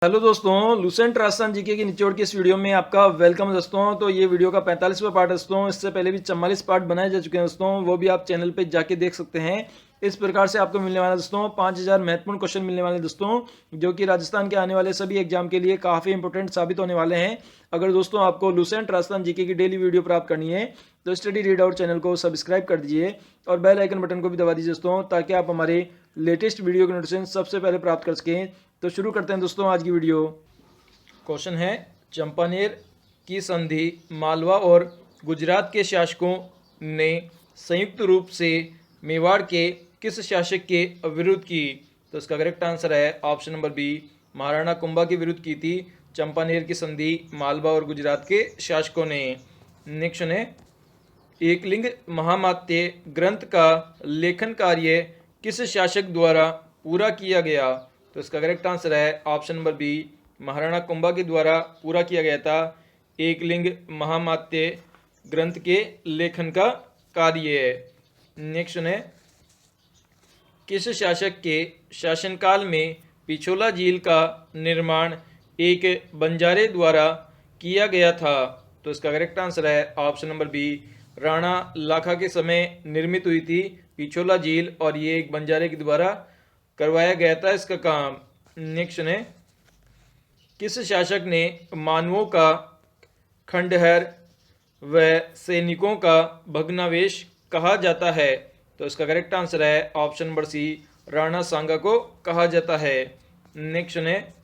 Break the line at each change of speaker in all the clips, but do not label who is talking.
Hello दोस्तों, Lucent Rajasthan GK की निचोड़ की इस वीडियो में आपका वेलकम दोस्तों। तो ये वीडियो का 45वां पार्ट है दोस्तों। इससे पहले भी 44 पार्ट बनाए जा चुके हैं दोस्तों, वो भी आप चैनल पे जाके देख सकते हैं। इस प्रकार से आपको मिलने वाला दोस्तों 5000 महत्वपूर्ण क्वेश्चन मिलने वाले दोस्तों, जो कि राजस्थान के आने वाले सभी एग्जाम के लिए काफ़ी इंपॉर्टेंट साबित होने वाले हैं। अगर दोस्तों आपको लुसेंट राजस्थान जीके की डेली वीडियो प्राप्त करनी है तो स्टडी रीड आउट चैनल को सब्सक्राइब कर दीजिए और बेल आइकन बटन को भी दबा दीजिए दोस्तों, ताकि आप हमारे लेटेस्ट वीडियो के नोटिफिकेशन सबसे पहले प्राप्त कर सकें। तो शुरू करते हैं दोस्तों आज की वीडियो। क्वेश्चन है, चंपानेर की संधि मालवा और गुजरात के शासकों ने संयुक्त रूप से मेवाड़ के किस शासक के विरुद्ध की? तो इसका करेक्ट आंसर है option number B, Maharana Kumbha के विरुद्ध की थी चंपानेर की संधि मालवा और गुजरात के शासकों ने। नेक्स्ट है, एकलिंग महामात्य ग्रंथ का लेखन कार्य किस शासक द्वारा पूरा किया गया? तो इसका करेक्ट आंसर है option number B, Maharana Kumbha के द्वारा पूरा किया गया था एकलिंग महामात्य ग्रंथ के लेखन का कार्य। नेक्स्ट है, किस शासक के शासनकाल में पिछोला झील का निर्माण एक बंजारे द्वारा किया गया था? तो इसका करेक्ट आंसर है ऑप्शन नंबर बी, राणा लाखा के समय निर्मित हुई थी पिछोला झील और ये एक बंजारे के द्वारा करवाया गया था इसका काम। नेक्स्ट है, किस शासक ने मानवों का खंडहर व सैनिकों का भग्नावेश कहा जाता है? तो इसका करेक्ट आंसर है ऑप्शन नंबर सी, राणा सांगा को कहा जाता है। नेक्स्ट है,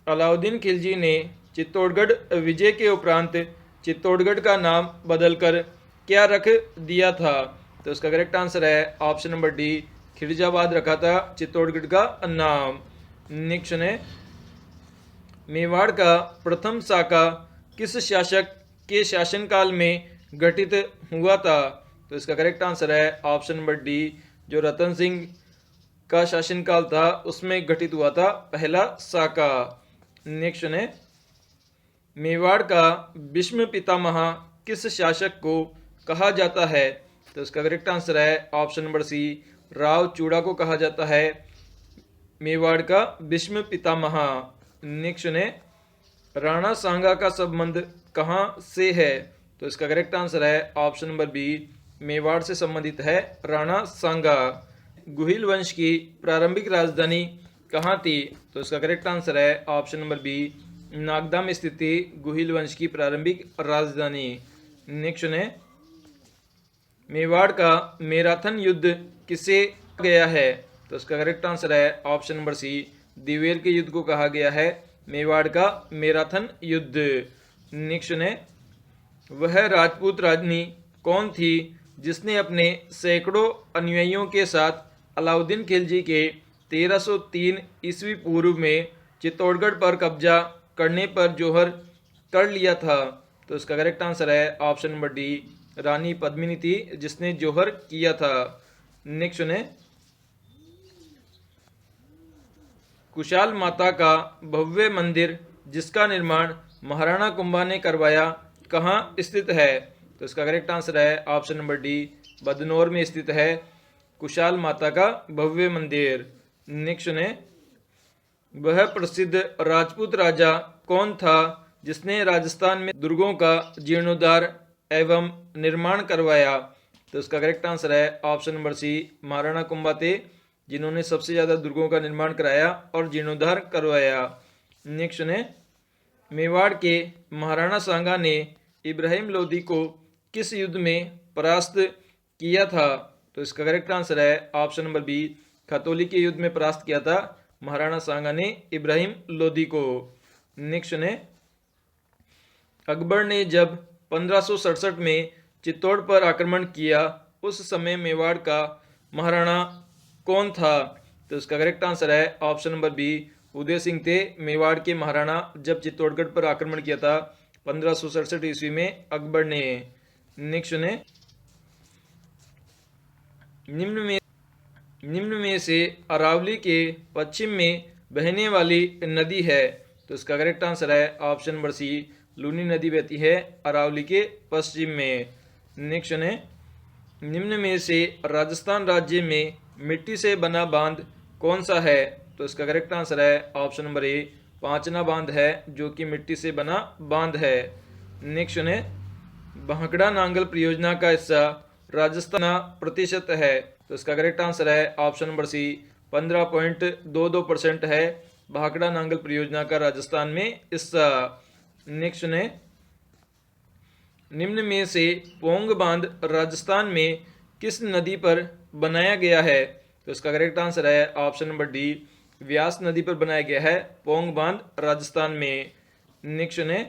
अलाउद्दीन खिलजी ने चित्तौड़गढ़ विजय के उपरांत चित्तौड़गढ़ का नाम बदलकर क्या रख दिया था? तो इसका करेक्ट आंसर है ऑप्शन नंबर डी, खिरजाबाद रखा था चित्तौड़गढ़ का नाम। नेक्स्ट है, मेवाड़ का प्रथम साका किस शासक के शासनकाल में गठित हुआ था? तो इसका करेक्ट आंसर है ऑप्शन नंबर डी, जो रतन सिंह का शासनकाल था उसमें गठित हुआ था पहला साका। नेक्स्ट है, मेवाड़ का भीष्म पितामह किस शासक को कहा जाता है? तो इसका करेक्ट आंसर है ऑप्शन नंबर सी, राव चूड़ा को कहा जाता है मेवाड़ का भीष्म पितामह। नेक्स्ट है, राणा सांगा का संबंध कहाँ से है? तो इसका करेक्ट आंसर है ऑप्शन नंबर बी, मेवाड़ से संबंधित है राणा सांगा। गुहिल वंश की प्रारंभिक राजधानी कहाँ थी? तो इसका करेक्ट आंसर है ऑप्शन नंबर बी, नागदा में स्थित थी गुहिल वंश की प्रारंभिक राजधानी। नेक्स्ट है, मेवाड़ का मैराथन युद्ध किसे गया है? तो इसका करेक्ट आंसर है ऑप्शन नंबर सी, दिवेल के युद्ध को कहा गया है मेवाड़ का मैराथन युद्ध। नेक्स्ट है, वह राजपूत रानी कौन थी जिसने अपने सैकड़ों अनुयायियों के साथ अलाउद्दीन खिलजी के 1303 ईस्वी पूर्व में चित्तौड़गढ़ पर कब्जा करने पर जोहर कर लिया था? तो इसका करेक्ट आंसर है ऑप्शन नंबर डी, रानी पद्मिनी थी जिसने जोहर किया था। नेक्स्ट है, कुशाल माता का भव्य मंदिर जिसका निर्माण महाराणा कुंभा ने करवाया कहाँ स्थित है? तो इसका करेक्ट आंसर है ऑप्शन नंबर डी, बदनौर में स्थित है कुशाल माता का भव्य मंदिर। नेक्स्ट है, वह प्रसिद्ध राजपूत राजा कौन था जिसने राजस्थान में दुर्गों का जीर्णोद्धार एवं निर्माण करवाया? तो इसका करेक्ट आंसर है option number C, Maharana Kumbha थे जिन्होंने सबसे ज़्यादा दुर्गों का निर्माण कराया और जीर्णोद्धार करवाया। नेक्स्ट है, मेवाड़ के महाराणा सांगा ने इब्राहिम लोदी को किस युद्ध में परास्त किया था? तो इसका करेक्ट आंसर है ऑप्शन नंबर बी, खतौली के युद्ध में परास्त किया था महाराणा सांगा ने इब्राहिम लोदी को। नेक्स्ट है, अकबर ने जब 1567 में चित्तौड़ पर आक्रमण किया उस समय मेवाड़ का महाराणा कौन था? तो इसका करेक्ट आंसर है option number B, Uday Singh थे मेवाड़ के महाराणा जब चित्तौड़गढ़ पर आक्रमण किया था 1567 ईस्वी में अकबर ने। नेक्स्ट है, निम्न में से अरावली के पश्चिम में बहने वाली नदी है? तो इसका करेक्ट आंसर है ऑप्शन नंबर सी, लूनी नदी बहती है अरावली के पश्चिम में। नेक्स्ट है, निम्न में से राजस्थान राज्य में मिट्टी से बना बांध कौन सा है? तो इसका करेक्ट आंसर है ऑप्शन नंबर ए, पांचना बांध है जो कि मिट्टी से बना बांध है। नेक्स्ट चुने भांकड़ा नांगल परियोजना का हिस्सा राजस्थान प्रतिशत है, तो इसका करेक्ट आंसर है ऑप्शन नंबर सी 15.22% है भांकड़ा नांगल परियोजना का राजस्थान में हिस्सा। नेक्स्ट ने निम्न में से पोंग बांध राजस्थान में किस नदी पर बनाया गया है, तो इसका करेक्ट आंसर है ऑप्शन नंबर डी व्यास नदी पर बनाया गया है पोंग बांध राजस्थान में। नेक्स्ट ने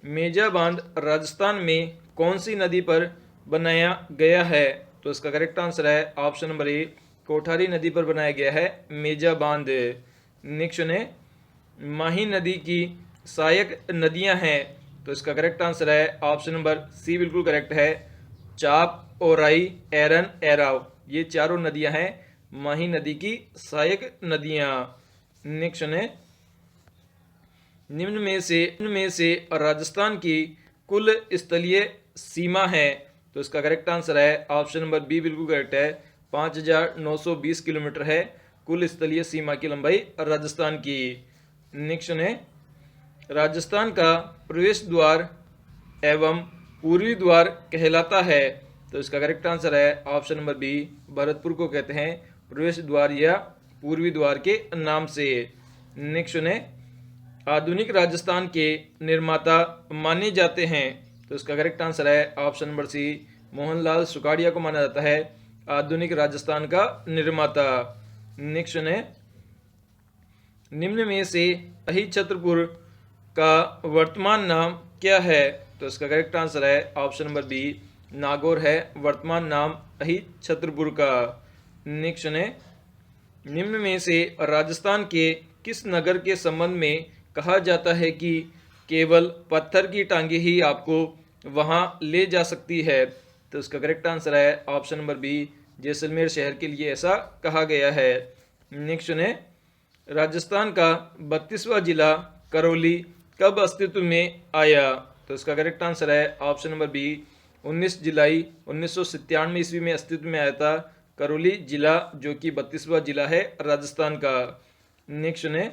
मेजा बांध राजस्थान में कौन सी नदी पर बनाया गया है, तो इसका करेक्ट आंसर है ऑप्शन नंबर ए कोठारी नदी पर बनाया गया है मेजा बांध। नेक्स्ट ने माही नदी की सहायक नदियां हैं, तो इसका करेक्ट आंसर है ऑप्शन नंबर सी बिल्कुल करेक्ट है चाप, ओराई, एरन, एराव, ये चारों नदियां हैं माही नदी की सहायक नदियां। नेक्स्ट ने निम्न में से राजस्थान की कुल स्थलीय सीमा है, तो इसका करेक्ट आंसर है ऑप्शन नंबर बी बिल्कुल करेक्ट है 5,920 किलोमीटर है कुल स्थलीय सीमा की लंबाई राजस्थान की। नेक्स्ट ने राजस्थान का प्रवेश द्वार एवं पूर्वी द्वार कहलाता है, तो इसका करेक्ट आंसर है ऑप्शन नंबर बी भरतपुर को कहते हैं प्रवेश द्वार या पूर्वी द्वार के नाम से। नेक्स्ट ने आधुनिक राजस्थान के निर्माता माने जाते हैं, तो इसका करेक्ट आंसर है option number C Mohanlal Sukhadia को माना जाता है आधुनिक राजस्थान का निर्माता। नेक्स्ट ने निम्न में से अहि छत्रपुर का वर्तमान नाम क्या है, तो इसका करेक्ट आंसर है ऑप्शन नंबर बी नागौर है वर्तमान नाम अहि छत्रपुर का। नेक्स्ट ने निम्न में से राजस्थान के किस नगर के संबंध में कहा जाता है कि केवल पत्थर की टांगे ही आपको वहां ले जा सकती है, तो इसका करेक्ट आंसर है ऑप्शन नंबर बी जैसलमेर शहर के लिए ऐसा कहा गया है। नेक्स्ट ने राजस्थान का 32वां जिला करौली कब अस्तित्व में आया, तो इसका करेक्ट आंसर है ऑप्शन नंबर बी 19 जुलाई 1997 ईस्वी में अस्तित्व में आया था करौली जिला जो कि 32वां जिला है राजस्थान का। नेक्स्ट ने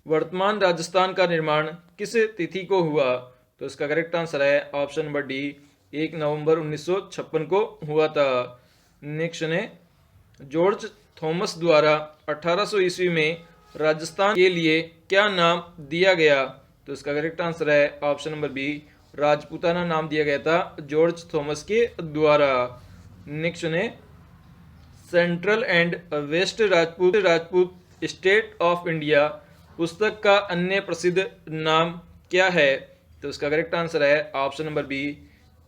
वर्तमान राजस्थान का निर्माण किस तिथि को हुआ, तो इसका करेक्ट आंसर है ऑप्शन नंबर डी 1 नवंबर 1956 को हुआ था। नेक्स्ट ने जॉर्ज थॉमस द्वारा 1800 ईस्वी में राजस्थान के लिए क्या नाम दिया गया, तो इसका करेक्ट आंसर है ऑप्शन नंबर बी राजपूताना नाम दिया गया था जॉर्ज थॉमस के द्वारा। नेक्स्ट ने central and west Rajput state of India पुस्तक का अन्य प्रसिद्ध नाम क्या है, तो इसका करेक्ट आंसर है option number B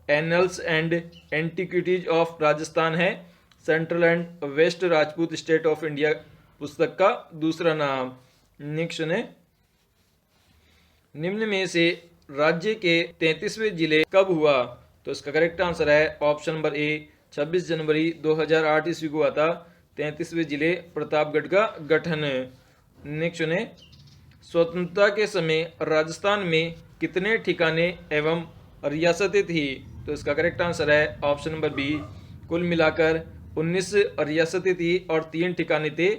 annals and antiquities of Rajasthan है central and west Rajput state of India पुस्तक का दूसरा नाम। नेक्स्ट ने निम्न में से राज्य के 33वें जिले कब हुआ, तो इसका करेक्ट आंसर है ऑप्शन नंबर ए 26 जनवरी 2008 ईस्वी को हुआ था 33वें जिले प्रतापगढ़ का गठन। नेक्स्ट ने स्वतंत्रता के समय राजस्थान में कितने ठिकाने एवं रियासतें थी, तो इसका करेक्ट आंसर है ऑप्शन नंबर बी कुल मिलाकर 19 रियासतें थी और 3 ठिकाने थे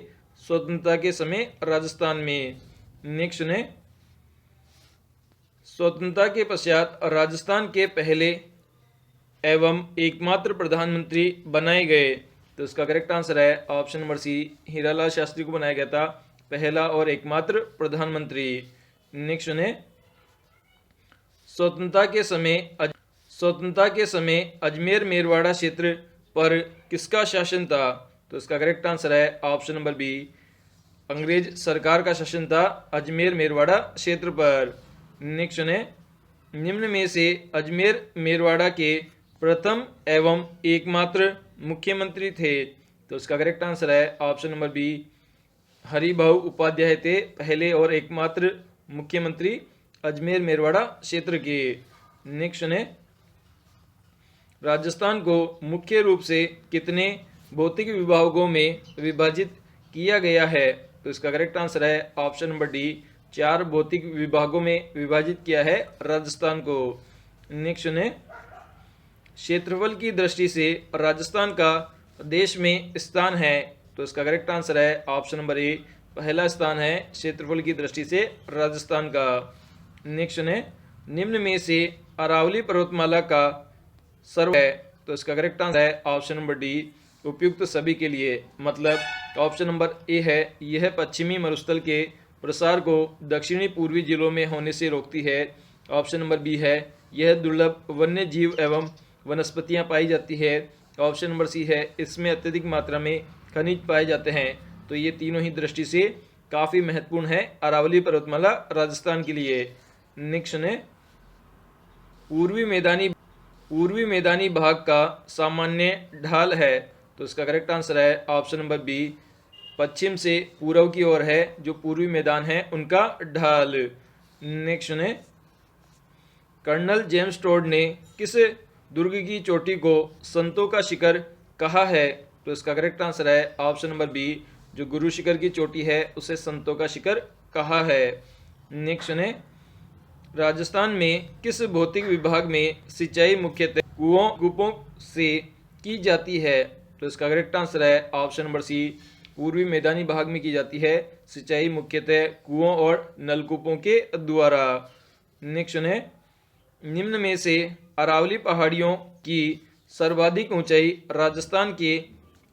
स्वतंत्रता के समय राजस्थान में। नेक्स्ट ने स्वतंत्रता के पश्चात राजस्थान के पहले एवं एकमात्र प्रधानमंत्री बनाए गए, तो इसका करेक्ट आंसर है option number C Hiralal Shastri को बनाया गया था पहला और एकमात्र प्रधानमंत्री। नेक्स्ट ने स्वतंत्रता के समय अजमेर मेरवाड़ा क्षेत्र पर किसका शासन था, तो इसका करेक्ट आंसर है ऑप्शन नंबर बी अंग्रेज सरकार का शासन था अजमेर मेरवाड़ा क्षेत्र पर। नेक्स्ट ने निम्न में से अजमेर मेरवाड़ा के प्रथम एवं एकमात्र मुख्यमंत्री थे, तो इसका करेक्ट आंसर है option number B Haribhau Upadhyay थे पहले और एकमात्र मुख्यमंत्री अजमेर मेरवाड़ा क्षेत्र के। नेक्स्ट ने राजस्थान को मुख्य रूप से कितने भौतिक विभागों में विभाजित किया गया है, तो इसका करेक्ट आंसर है ऑप्शन नंबर डी 4 भौतिक विभागों में विभाजित किया है राजस्थान को। नेक्स्ट ने क्षेत्रफल की दृष्टि से राजस्थान का देश में स्थान है, तो इसका करेक्ट आंसर है ऑप्शन नंबर ए पहला स्थान है क्षेत्रफल की दृष्टि से राजस्थान का। नेक्स्ट है निम्न में से अरावली पर्वतमाला का सर्व है, तो इसका करेक्ट आंसर है ऑप्शन नंबर डी, उपयुक्त सभी के लिए। मतलब ऑप्शन नंबर ए है, यह पश्चिमी मरुस्थल के प्रसार को दक्षिणी पूर्वी जिलों में होने से रोकती है। ऑप्शन नंबर बी है, यह दुर्लभ वन्य जीव एवं वनस्पतियां पाई जाती है। ऑप्शन नंबर सी है, इसमें अत्यधिक मात्रा में खनिज पाए जाते हैं। तो ये तीनों ही दृष्टि से काफ़ी महत्वपूर्ण है अरावली पर्वतमाला राजस्थान के लिए। नेक्स्ट है पूर्वी मैदानी भाग का सामान्य ढाल है, तो इसका करेक्ट आंसर है ऑप्शन नंबर बी, पश्चिम से पूर्व की ओर है जो पूर्वी मैदान है उनका ढाल। नेक्स्ट है कर्नल जेम्स टोड ने किस दुर्ग की चोटी को संतों का शिखर कहा है, तो इसका करेक्ट आंसर है ऑप्शन नंबर बी, जो गुरु शिखर की चोटी है उसे संतों का शिखर कहा है। नेक्स्ट है राजस्थान में किस भौतिक विभाग में सिंचाई मुख्यतः कुओं कूपों से की जाती है, तो इसका करेक्ट आंसर है ऑप्शन नंबर सी, पूर्वी मैदानी भाग में की जाती है सिंचाई मुख्यतः कुओं और नलकूपों के द्वारा। नेक्स्ट है निम्न में से अरावली पहाड़ियों की सर्वाधिक ऊंचाई राजस्थान के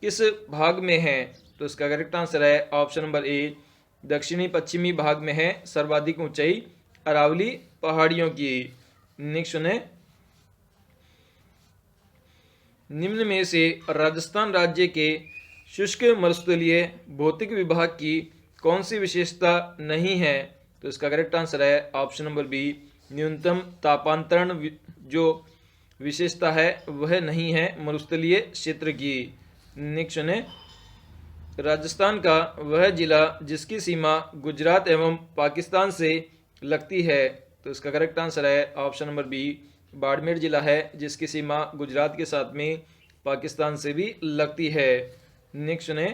किस भाग में है, तो इसका करेक्ट आंसर है ऑप्शन नंबर ए, दक्षिणी पश्चिमी भाग में है सर्वाधिक ऊंचाई अरावली पहाड़ियों की। नेक्स्ट है निम्न में से राजस्थान राज्य के शुष्क मरुस्थलीय भौतिक विभाग की कौन सी विशेषता नहीं है, तो इसका करेक्ट आंसर है ऑप्शन नंबर बी, न्यूनतम तापांतरण जो विशेषता है वह नहीं है मरुस्थलीय क्षेत्र की। नेक्स्ट है राजस्थान का वह जिला जिसकी सीमा गुजरात एवं पाकिस्तान से लगती है, तो इसका करेक्ट आंसर है ऑप्शन नंबर बी, बाड़मेर जिला है जिसकी सीमा गुजरात के साथ में पाकिस्तान से भी लगती है। नेक्स्ट है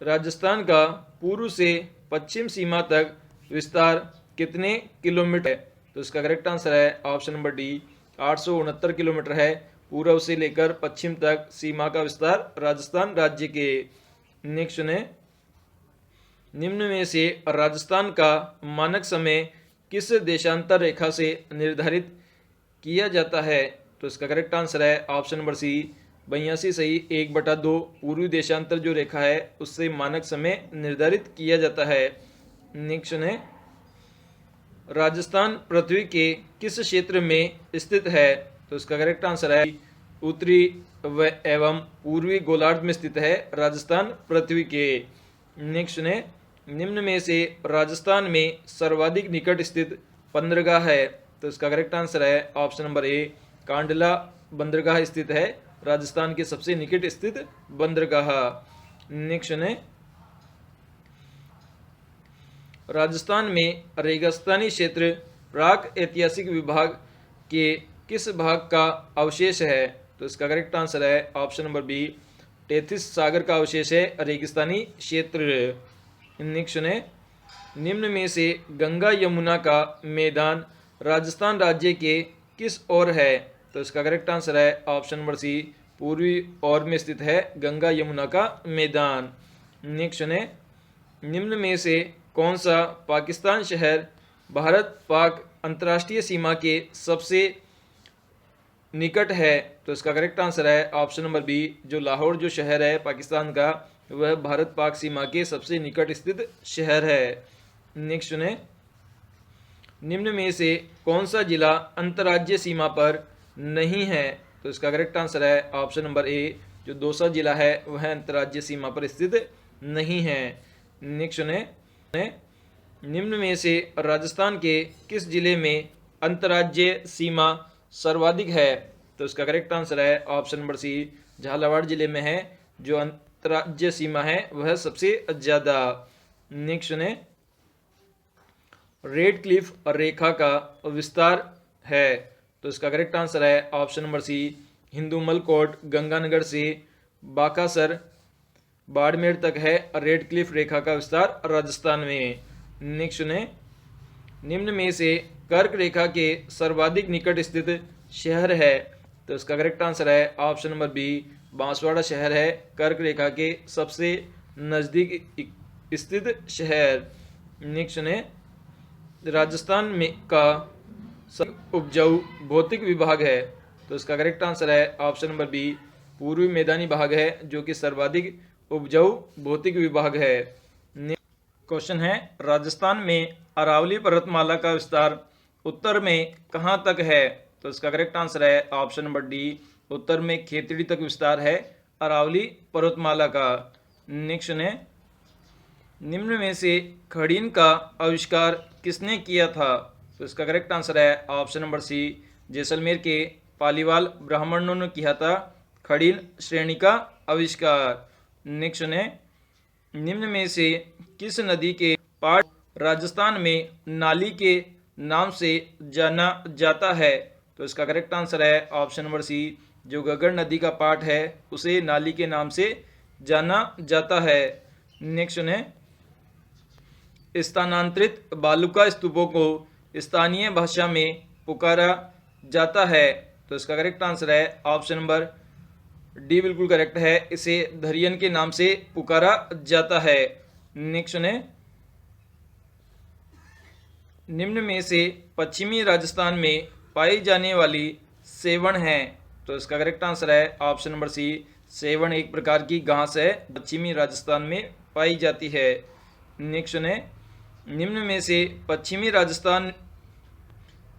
राजस्थान का पूर्व से पश्चिम सीमा तक विस्तार कितने किलोमीटर है, तो इसका करेक्ट आंसर है ऑप्शन नंबर डी, 869 किलोमीटर है पूर्व से लेकर पश्चिम तक सीमा का विस्तार राजस्थान राज्य के। नेक्स्ट है निम्न में से राजस्थान का मानक समय किस देशांतर रेखा से निर्धारित किया जाता है, तो इसका करेक्ट आंसर है ऑप्शन नंबर सी, 82 सही 1/2 पूर्वी देशांतर जो रेखा है उससे मानक समय निर्धारित किया जाता है। नेक्स्ट है राजस्थान पृथ्वी के किस क्षेत्र में स्थित है, तो इसका करेक्ट आंसर है उत्तरी एवं पूर्वी गोलार्ध में स्थित है राजस्थान पृथ्वी के। नेक्स्ट है निम्न में से राजस्थान में सर्वाधिक निकट स्थित बंदरगाह है, तो इसका करेक्ट आंसर है ऑप्शन नंबर ए, कांडला बंदरगाह स्थित है राजस्थान के सबसे निकट स्थित बंदरगाह। नेक्स्ट है राजस्थान में रेगिस्तानी क्षेत्र प्राक ऐतिहासिक विभाग के किस भाग का अवशेष है, तो इसका करेक्ट आंसर है ऑप्शन नंबर बी, टेथिस सागर का अवशेष है रेगिस्तानी क्षेत्र। नेक्स्ट है निम्न में से गंगा यमुना का मैदान राजस्थान राज्य के किस ओर है, तो इसका करेक्ट आंसर है ऑप्शन नंबर सी, पूर्वी ओर में स्थित है गंगा यमुना का मैदान। नेक्स्ट है निम्न में से कौन सा पाकिस्तान शहर भारत पाक अंतर्राष्ट्रीय सीमा के सबसे निकट है, तो इसका करेक्ट आंसर है ऑप्शन नंबर बी, जो लाहौर जो शहर है पाकिस्तान का वह भारत पाक सीमा के सबसे निकट स्थित शहर है। नेक्स्ट है निम्न में से कौन सा जिला अंतर्राज्यीय सीमा पर नहीं है, तो इसका करेक्ट आंसर है ऑप्शन नंबर ए, जो दौसा जिला है वह अंतर्राज्यीय सीमा पर स्थित नहीं है। नेक्स्ट है निम्न में से राजस्थान के किस जिले में अंतर्राज्यीय सीमा सर्वाधिक है, तो इसका करेक्ट आंसर है ऑप्शन नंबर सी, झालावाड़ जिले में है जो अंतर्राज्यीय सीमा है वह सबसे ज़्यादा। नेक्स्ट है रेड क्लिफ रेखा का विस्तार है, तो इसका करेक्ट आंसर है option number C, Hindumalkot Ganganagar से बाकासर बाड़मेर तक है रेड क्लिफ रेखा का विस्तार राजस्थान में। नेक्स्ट है निम्न में से कर्क रेखा के सर्वाधिक निकट स्थित शहर है, तो इसका करेक्ट आंसर है ऑप्शन नंबर बी, बांसवाड़ा शहर है कर्क रेखा के सबसे नज़दीक स्थित शहर। नेक्स्ट है राजस्थान में का सबसे उपजाऊ भौतिक विभाग है, तो इसका करेक्ट आंसर है ऑप्शन नंबर बी, पूर्वी मैदानी भाग है जो कि सर्वाधिक उपजाऊ भौतिक विभाग है। क्वेश्चन है राजस्थान में अरावली पर्वतमाला का विस्तार उत्तर में कहां तक है, तो इसका करेक्ट आंसर है ऑप्शन नंबर डी, उत्तर में खेतड़ी तक विस्तार है अरावली पर्वतमाला का। नेक्स्ट है निम्न में से खड़ीन का आविष्कार किसने किया था, तो इसका करेक्ट आंसर है ऑप्शन नंबर सी, जैसलमेर के पालीवाल ब्राह्मणों ने किया था खड़ीन श्रेणी का आविष्कार। नेक्स्ट है निम्न में से किस नदी के पाट राजस्थान में नाली के नाम से जाना जाता है, तो इसका करेक्ट आंसर है ऑप्शन नंबर सी, जो घग्गर नदी का पाट है उसे नाली के नाम से जाना जाता है। नेक्स्ट है स्थानांतरित बालुका स्तूपों को स्थानीय भाषा में पुकारा जाता है, तो इसका करेक्ट आंसर है ऑप्शन नंबर डी बिल्कुल करेक्ट है, इसे धरियन के नाम से पुकारा जाता है। नेक्स्ट है निम्न में से पश्चिमी राजस्थान में पाई जाने वाली सेवण है, तो इसका करेक्ट आंसर है ऑप्शन नंबर सी, सेवण एक प्रकार की घास है पश्चिमी राजस्थान में पाई जाती है। नेक्स्ट है निम्न में से पश्चिमी राजस्थान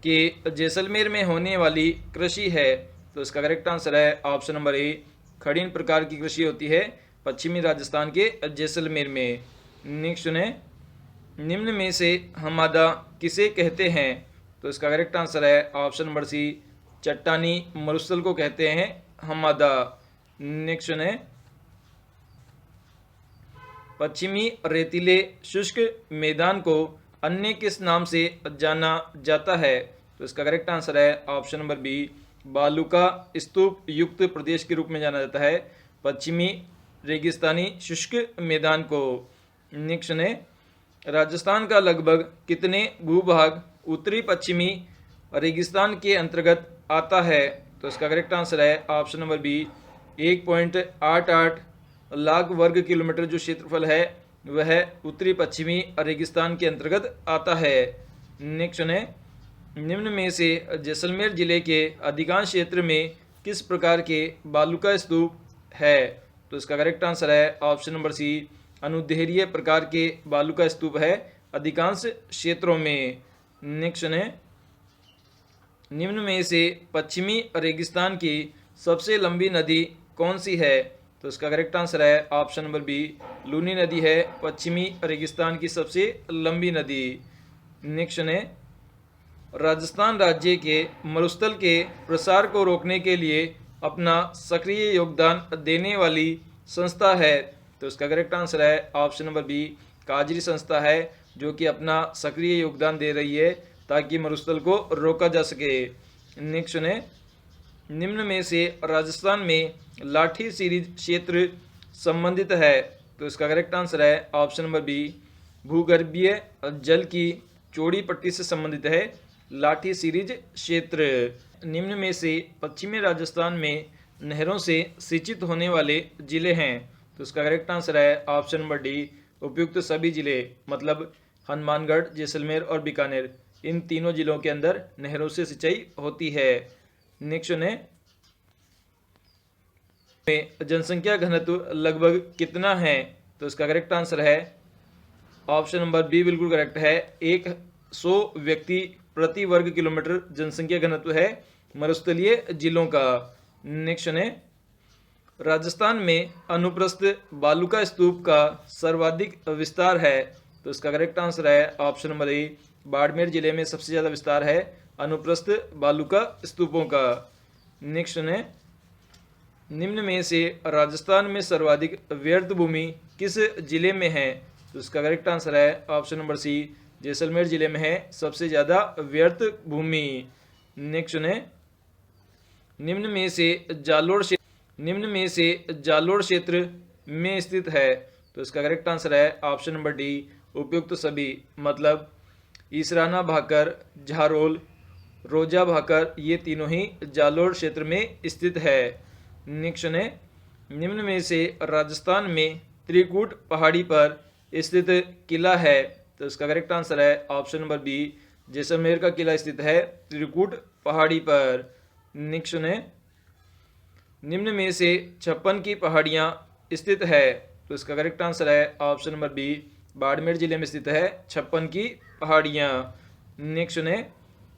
के जैसलमेर में होने वाली कृषि है, तो इसका करेक्ट आंसर है ऑप्शन नंबर ए, खड़ीन प्रकार की कृषि होती है पश्चिमी राजस्थान के जैसलमेर में। नेक्स्ट है निम्न में से हमादा किसे कहते हैं, तो इसका करेक्ट आंसर है ऑप्शन नंबर सी, चट्टानी मरुस्थल को कहते हैं हमादा। नेक्स्ट है पश्चिमी रेतीले शुष्क मैदान को अन्य किस नाम से जाना जाता है, तो इसका करेक्ट आंसर है ऑप्शन नंबर बी, बालुका स्तूप युक्त प्रदेश के रूप में जाना जाता है पश्चिमी रेगिस्तानी शुष्क मैदान को। नेक्स्ट है राजस्थान का लगभग कितने भूभाग उत्तरी पश्चिमी रेगिस्तान के अंतर्गत आता है, तो इसका करेक्ट आंसर है ऑप्शन नंबर बी, 1.88 लाख वर्ग किलोमीटर जो क्षेत्रफल है वह उत्तरी पश्चिमी रेगिस्तान के अंतर्गत आता है। नेक्स्ट है निम्न में से जैसलमेर जिले के अधिकांश क्षेत्र में किस प्रकार के बालुका स्तूप है, तो इसका करेक्ट आंसर है ऑप्शन नंबर सी, अनुदैर्घ्य प्रकार के बालुका स्तूप है अधिकांश क्षेत्रों में। नेक्स्ट है निम्न में से पश्चिमी रेगिस्तान की सबसे लंबी नदी कौन सी है, तो इसका करेक्ट आंसर है ऑप्शन नंबर बी, लूनी नदी है पश्चिमी रेगिस्तान की सबसे लंबी नदी। नेक्स्ट है राजस्थान राज्य के मरुस्थल के प्रसार को रोकने के लिए अपना सक्रिय योगदान देने वाली संस्था है, तो इसका करेक्ट आंसर है ऑप्शन नंबर बी, काजरी संस्था है जो कि अपना सक्रिय योगदान दे रही है ताकि मरुस्थल को रोका जा सके। नेक्स्ट है निम्न में से राजस्थान में लाठी सीरीज क्षेत्र संबंधित है, तो इसका करेक्ट आंसर है ऑप्शन नंबर बी, भूगर्भीय जल की चौड़ी पट्टी से संबंधित है लाठी सीरीज क्षेत्र। निम्न में से पश्चिमी राजस्थान में नहरों से सिंचित होने वाले जिले हैं, तो इसका करेक्ट आंसर है ऑप्शन नंबर डी, उपयुक्त सभी जिले मतलब हनुमानगढ़, जैसलमेर और बीकानेर, इन तीनों जिलों के अंदर नहरों से सिंचाई होती है। नेक्स्ट है में जनसंख्या घनत्व लगभग कितना है, तो इसका करेक्ट आंसर है ऑप्शन नंबर बी बिल्कुल करेक्ट है, 100 व्यक्ति प्रति वर्ग किलोमीटर जनसंख्या घनत्व है मरुस्थलीय जिलों का। नेक्स्ट है राजस्थान में अनुप्रस्थ बालुका स्तूप का सर्वाधिक विस्तार है, तो इसका करेक्ट आंसर है ऑप्शन नंबर ए, बाड़मेर जिले में सबसे ज़्यादा विस्तार है अनुप्रस्थ बालुका स्तूपों का। नेक्स्ट है निम्न में से राजस्थान में सर्वाधिक व्यर्थ भूमि किस जिले में है, तो इसका करेक्ट आंसर है ऑप्शन नंबर सी, जैसलमेर जिले में है सबसे ज़्यादा व्यर्थ भूमि। नेक्स्ट है निम्न में से जालोर क्षेत्र में स्थित है, तो इसका करेक्ट आंसर है ऑप्शन नंबर डी, उपयुक्त सभी मतलब ईसराना भाकर, झारोल, रोजा भाकर ये तीनों ही जालोर क्षेत्र में स्थित है। नेक्स्ट है निम्न में से राजस्थान में त्रिकूट पहाड़ी पर स्थित किला है? तो इसका करेक्ट आंसर है ऑप्शन नंबर बी, जैसलमेर का किला स्थित है त्रिकुट पहाड़ी पर। नेक्स्ट सुने, निम्न में से छप्पन की पहाड़ियाँ स्थित है? तो इसका करेक्ट आंसर है ऑप्शन नंबर बी, बाड़मेर जिले में स्थित है छप्पन की पहाड़ियाँ। नेक्स्ट सुने,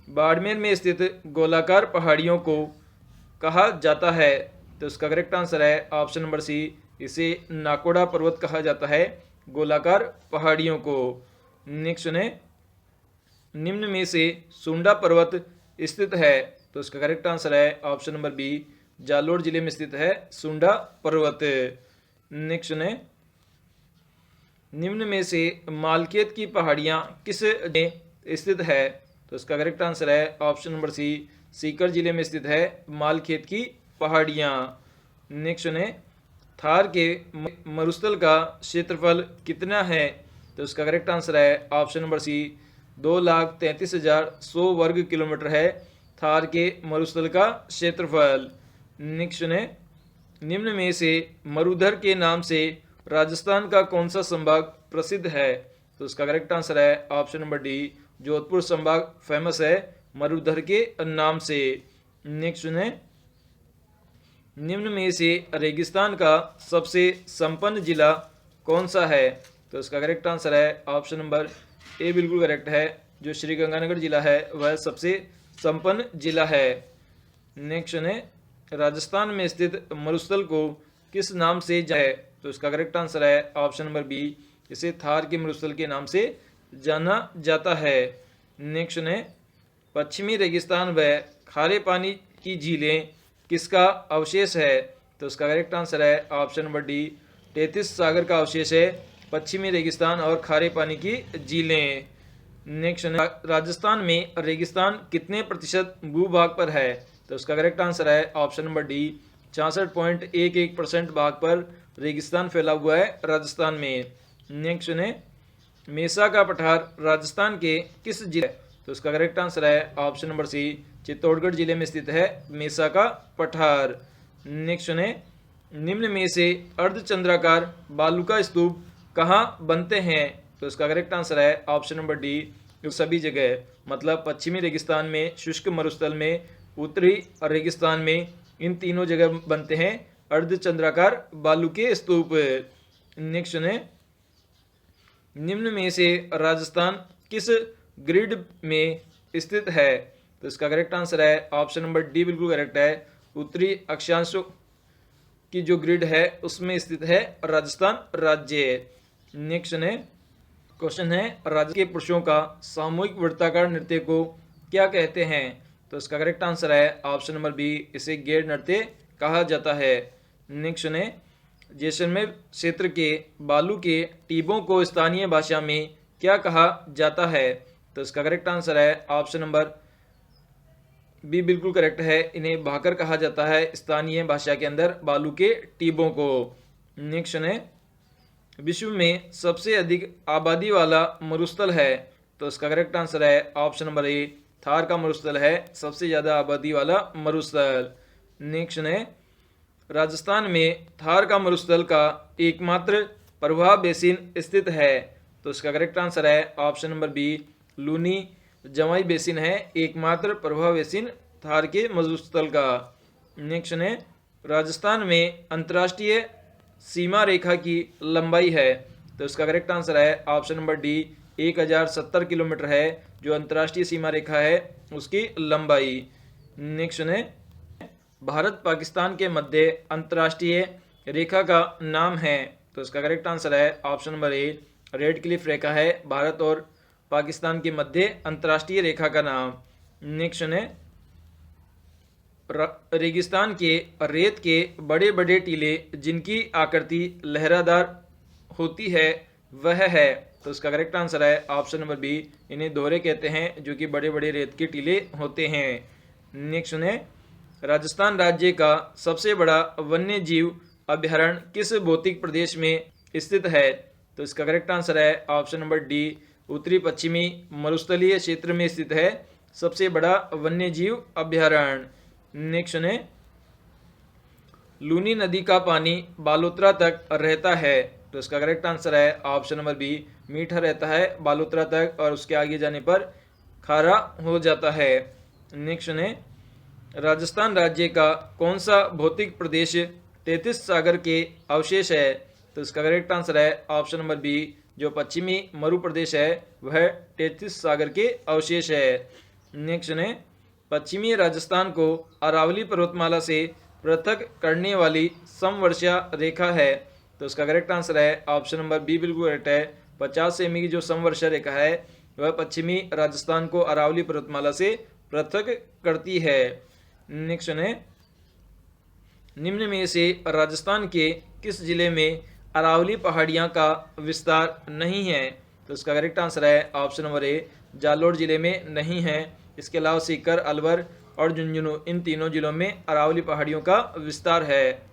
बाड़मेर में स्थित गोलाकार पहाड़ियों को कहा जाता है? तो इसका करेक्ट आंसर है ऑप्शन नंबर सी, इसे नाकोड़ा पर्वत कहा जाता है, गोलाकार पहाड़ियों को। नेक्स्ट सुने, निम्न में से सुंडा पर्वत स्थित है? तो इसका करेक्ट आंसर है ऑप्शन नंबर बी, जालोर जिले में स्थित है सुंडा पर्वत। नेक्स्ट सुने, निम्न में से मालखेत की पहाड़ियाँ किस में स्थित है? तो इसका करेक्ट आंसर है ऑप्शन नंबर सी, सीकर जिले में स्थित है मालखेत की पहाड़ियाँ। नेक्स्ट सुने, थार के मरुस्थल का क्षेत्रफल कितना है? तो इसका करेक्ट आंसर है ऑप्शन नंबर सी, 2,33,100 वर्ग किलोमीटर है थार के मरुस्थल का क्षेत्रफल। नेक्स्ट सुने, निम्न में से मरुधर के नाम से राजस्थान का कौन सा संभाग प्रसिद्ध है? तो इसका करेक्ट आंसर है ऑप्शन नंबर डी, जोधपुर संभाग फेमस है मरुधर के नाम से। नेक्स्ट सुने, निम्न में से रेगिस्तान का सबसे संपन्न जिला कौन सा है? तो इसका करेक्ट आंसर है ऑप्शन नंबर ए, बिल्कुल करेक्ट है, जो श्री गंगानगर जिला है वह सबसे संपन्न जिला है। नेक्स्ट सुने, राजस्थान में स्थित मरुस्थल को किस नाम से जाना है? तो इसका करेक्ट आंसर है ऑप्शन नंबर बी, इसे थार के मरुस्थल के नाम से जाना जाता है। नेक्स्ट सुने, पश्चिमी रेगिस्तान व खारे पानी की झीलें किसका अवशेष है? तो इसका करेक्ट आंसर है ऑप्शन नंबर डी, टेथिस सागर का अवशेष है पश्चिमी रेगिस्तान और खारे पानी की झीलें। नेक्स्ट, राजस्थान में रेगिस्तान कितने प्रतिशत भूभाग पर है? तो इसका करेक्ट आंसर है ऑप्शन नंबर डी, 66.11% भाग पर रेगिस्तान फैला हुआ है राजस्थान में। नेक्स्ट सुने, मेसा का पठार राजस्थान के किस जिले? तो इसका करेक्ट आंसर है ऑप्शन नंबर सी, चित्तौड़गढ़ जिले में स्थित है मेसा का पठार। नेक्स्ट सुने, निम्न में से अर्धचंद्राकार बालू का स्तूप कहाँ बनते हैं? तो इसका करेक्ट आंसर है ऑप्शन नंबर डी, सभी जगह, मतलब पश्चिमी रेगिस्तान में, शुष्क मरुस्थल में, उत्तरी रेगिस्तान में, इन तीनों जगह बनते हैं अर्धचंद्राकार बालू के स्तूप। नेक्स्ट सुने, निम्न में से राजस्थान किस ग्रिड में स्थित है? तो इसका करेक्ट आंसर है ऑप्शन नंबर डी, बिल्कुल करेक्ट है, उत्तरी अक्षांश की जो ग्रिड है उसमें स्थित है राजस्थान राज्य। नेक्स्ट ने क्वेश्चन है, राज्य के पुरुषों का सामूहिक वृत्ताकार नृत्य को क्या कहते हैं? तो इसका करेक्ट आंसर है ऑप्शन नंबर बी, इसे गेर नृत्य कहा जाता है। नेक्स्ट ने जैसलमेर क्षेत्र के बालू के टीबों को स्थानीय भाषा में क्या कहा जाता है? तो इसका करेक्ट आंसर है ऑप्शन नंबर बी, बिल्कुल करेक्ट है, इन्हें भाकर कहा जाता है स्थानीय भाषा के अंदर बालू के टीबों को। नेक्स्ट है, विश्व में सबसे अधिक आबादी वाला मरुस्थल है? तो इसका करेक्ट आंसर है ऑप्शन नंबर ए, थार का मरुस्थल है सबसे ज़्यादा आबादी वाला मरुस्थल। नेक्स्ट है, राजस्थान में थार का मरुस्थल का एकमात्र प्रवाह बेसिन स्थित है? तो इसका करेक्ट आंसर है ऑप्शन नंबर बी, लूनी जवाई बेसिन है एकमात्र प्रवाह बेसिन थार के मरुस्थल का। नेक्स्ट है, राजस्थान में अंतर्राष्ट्रीय सीमा रेखा की लंबाई है? तो इसका करेक्ट आंसर है ऑप्शन नंबर डी, 1070 किलोमीटर है जो अंतर्राष्ट्रीय सीमा रेखा है उसकी लंबाई। नेक्स्ट है, भारत पाकिस्तान के मध्य अंतर्राष्ट्रीय रेखा का नाम है? तो इसका करेक्ट आंसर है option number A, Radcliffe रेखा है भारत और पाकिस्तान के मध्य अंतर्राष्ट्रीय रेखा का नाम। नेक्स्ट है, रेगिस्तान के रेत के बड़े बड़े टीले जिनकी आकृति लहरादार होती है वह है? तो इसका करेक्ट आंसर है ऑप्शन नंबर बी, इन्हें दोहरे कहते हैं जो कि बड़े बड़े रेत के टीले होते हैं। नेक्स्ट है, राजस्थान राज्य का सबसे बड़ा वन्य जीव अभयारण्य किस भौतिक प्रदेश में स्थित है? तो इसका करेक्ट आंसर है ऑप्शन नंबर डी, उत्तरी पश्चिमी मरुस्थलीय क्षेत्र में स्थित है सबसे बड़ा वन्य जीव अभयारण्य। नेक्स्ट है, लूनी नदी का पानी बालोतरा तक रहता है? तो इसका करेक्ट आंसर है ऑप्शन नंबर बी, मीठा रहता है बालोतरा तक और उसके आगे जाने पर खारा हो जाता है। नेक्स्ट है, राजस्थान राज्य का कौन सा भौतिक प्रदेश 33 सागर के अवशेष है? तो इसका करेक्ट आंसर है ऑप्शन नंबर बी, जो पश्चिमी मरु प्रदेश है वह 33 सागर के अवशेष है। नेक्स्ट है, पश्चिमी राजस्थान को अरावली पर्वतमाला से पृथक करने वाली समवर्षा रेखा है? तो इसका करेक्ट आंसर है ऑप्शन नंबर बी, बिल्कुल करेक्ट है। 50 सेमी की जो समवर्षा रेखा है वह पश्चिमी राजस्थान को अरावली पर्वतमाला से पृथक करती है। नेक्स्ट है, निम्न में से राजस्थान के किस जिले में अरावली पहाड़ियां का विस्तार नहीं है? तो इसका करेक्ट आंसर है ऑप्शन नंबर ए, जालोर जिले में नहीं है। इसके अलावा सीकर, अलवर और झुंझुनू इन तीनों जिलों में अरावली पहाड़ियों का विस्तार है।